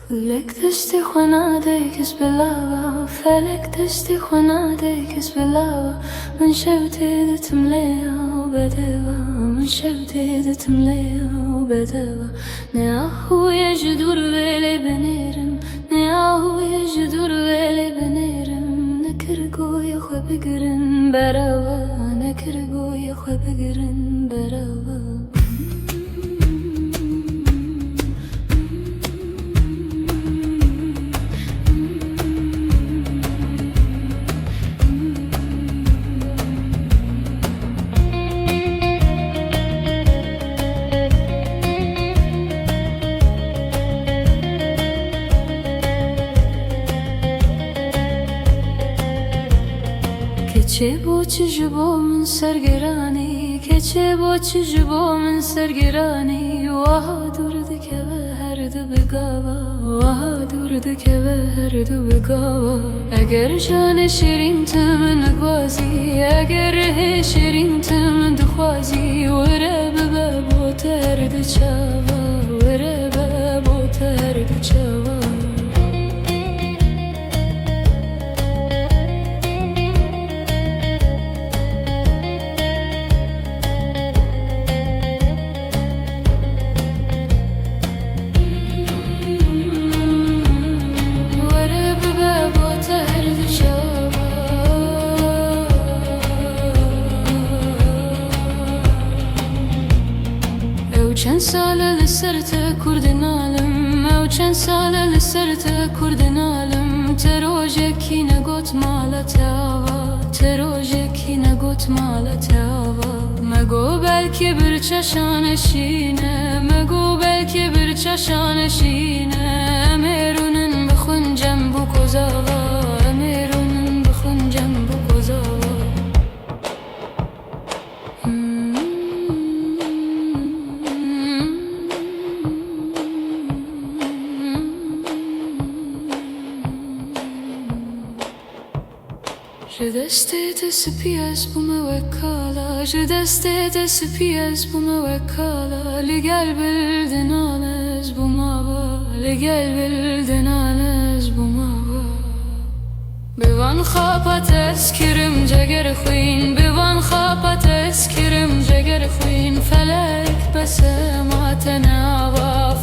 فلك تشتي خناديك اسبلاوا فلك تشتي خناديك اسبلاوا من شبتي تمليا وبدوا من شبتي تمليا وبدوا نياهو يجدور بيلي بنيرم نياهو يجدور بيلي بنيرم نكرقو يخو بقرن براوا نكرقو يخو بقرن براوا keçe boçucu من سرگرانی keçe boçucu من سرگرانی واه durdu که her du بگاوا واه durdu که her du بگاوا اگر جان شیرین تمن گوازی اگر شیرین تمن دخوازی وره ببابو ترد چاوا وره ببابو ترد چاوا چند ساله لسرت کردن عالم او چند ساله لسرت کردن عالم تروجکی نگوت مالت آوا تروجکی نگوت مالت آوا مگو بلکه بر چشانشینه مگو بلکه بر چشانشینه امیرونن بخون جنبو کوزاوا امیرونن بخون جنبو کوزاوا Je destete spies bu mevekala Je destete spies bu mevekala Ligel bildin anes bu mava Ligel bildin anes bu mava Bivan خاپت اسکرم جگر خوین Bivan خاپت اسکرم جگر خوین فلک بسمات نوا